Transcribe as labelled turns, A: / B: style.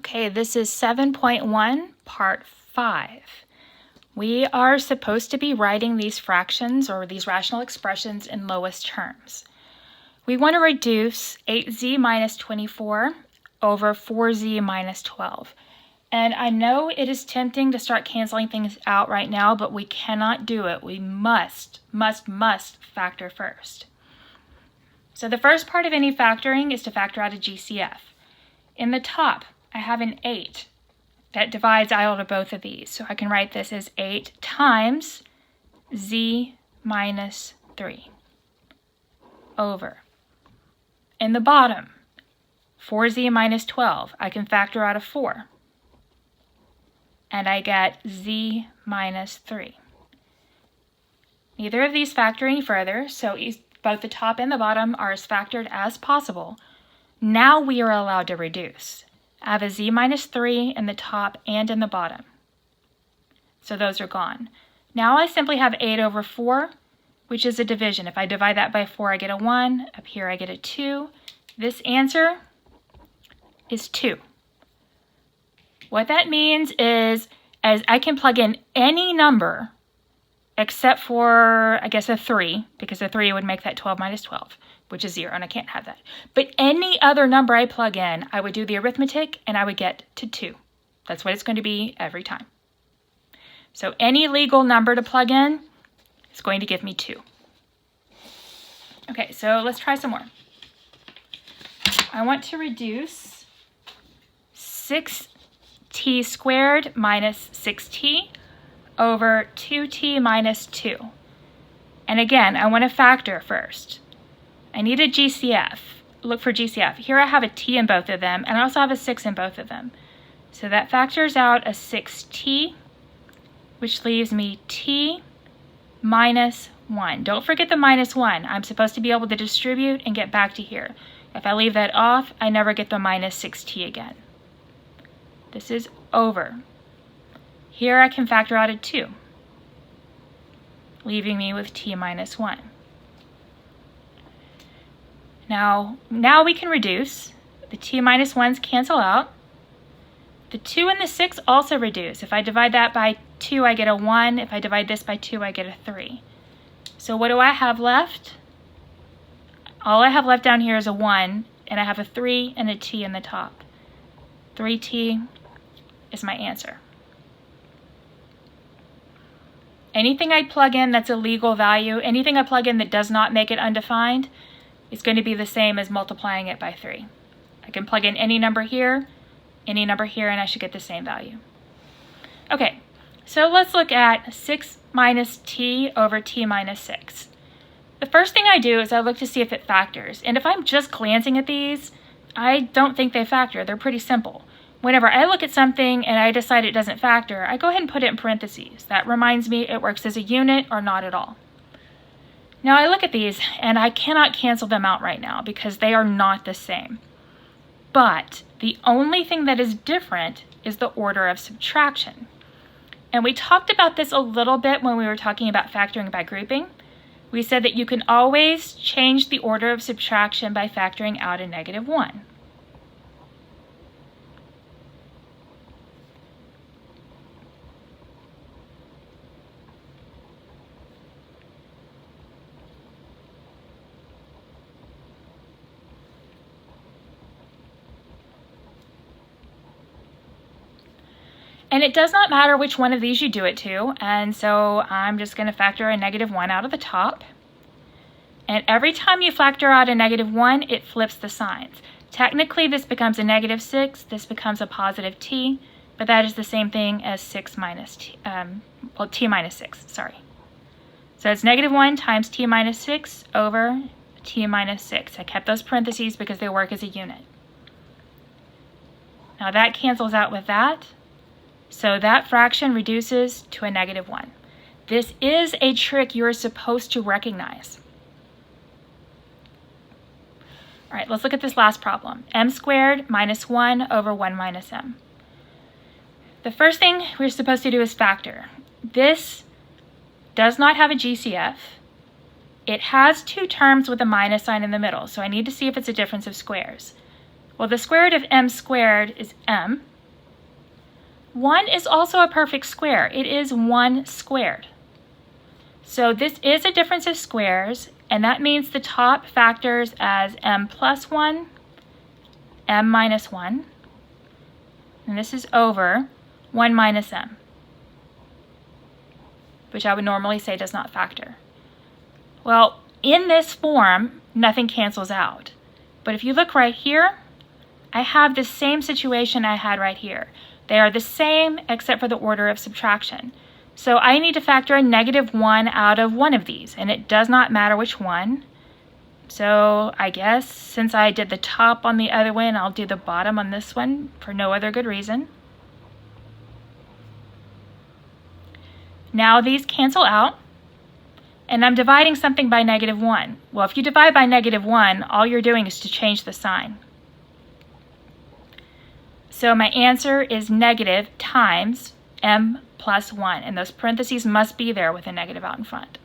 A: Okay, this is 7.1, part 5. We are supposed to be writing these fractions or these rational expressions in lowest terms. We want to reduce 8z minus 24 over 4z minus 12. And I know it is tempting to start canceling things out right now, but we cannot do it. We must factor first. So the first part of any factoring is to factor out a GCF. In the top, I have an 8 that divides out of both of these. So I can write this as 8 times z minus 3 over. In the bottom, 4z minus 12, I can factor out a 4. And I get z minus 3. Neither of these factor any further, so both the top and the bottom are as factored as possible. Now we are allowed to reduce. I have a z minus 3 in the top and in the bottom. So those are gone. Now I simply have 8 over 4, which is a division. If I divide that by 4, I get a 1. Up here, I get a 2. This answer is 2. What that means is, as I can plug in any number except for, I guess, a 3, because a 3 would make that 12 minus 12, which is 0, and I can't have that. But any other number I plug in, I would do the arithmetic, and I would get to 2. That's what it's going to be every time. So any legal number to plug in is going to give me 2. Okay, so let's try some more. I want to reduce 6t squared minus 6t over 2t minus 2. And again, I want to factor first. I need a GCF. Look for GCF. Here I have a t in both of them, and I also have a 6 in both of them. So that factors out a 6t, which leaves me t minus 1. Don't forget the minus 1. I'm supposed to be able to distribute and get back to here. If I leave that off, I never get the minus 6t again. This is over. Here I can factor out a 2, leaving me with t minus 1. Now we can reduce. The t minus 1's cancel out. The 2 and the 6 also reduce. If I divide that by 2, I get a 1. If I divide this by 2, I get a 3. So what do I have left? All I have left down here is a 1, and I have a 3 and a t in the top. 3t is my answer. Anything I plug in that's a legal value, anything I plug in that does not make it undefined, is going to be the same as multiplying it by 3. I can plug in any number here, and I should get the same value. Okay, so let's look at 6 minus t over t minus 6. The first thing I do is I look to see if it factors, and if I'm just glancing at these, I don't think they factor. They're pretty simple. Whenever I look at something and I decide it doesn't factor, I go ahead and put it in parentheses. That reminds me it works as a unit or not at all. Now I look at these and I cannot cancel them out right now because they are not the same. But the only thing that is different is the order of subtraction. And we talked about this a little bit when we were talking about factoring by grouping. We said that you can always change the order of subtraction by factoring out a negative 1. And it does not matter which one of these you do it to, and so I'm just going to factor a negative 1 out of the top. And every time you factor out a negative 1, it flips the signs. Technically, this becomes a negative 6, this becomes a positive t, but that is the same thing as 6 minus t, t minus 6, sorry. So it's negative 1 times t minus 6 over t minus 6. I kept those parentheses because they work as a unit. Now that cancels out with that. So that fraction reduces to a negative 1. This is a trick you're supposed to recognize. All right, let's look at this last problem. M squared minus 1 over 1 minus m. The first thing we're supposed to do is factor. This does not have a GCF. It has 2 terms with a minus sign in the middle, so I need to see if it's a difference of squares. Well, the square root of m squared is m, 1 is also a perfect square. It is 1 squared. So this is a difference of squares, and that means the top factors as m plus 1, m minus 1, and this is over 1 minus m, which I would normally say does not factor. Well, in this form, nothing cancels out. But if you look right here, I have the same situation I had right here. They are the same except for the order of subtraction. So I need to factor a -1 out of one of these, and it does not matter which one. So I guess since I did the top on the other one, I'll do the bottom on this one for no other good reason. Now these cancel out, and I'm dividing something by -1. Well, if you divide by -1, all you're doing is to change the sign. So my answer is negative times m plus 1, and those parentheses must be there with a negative out in front.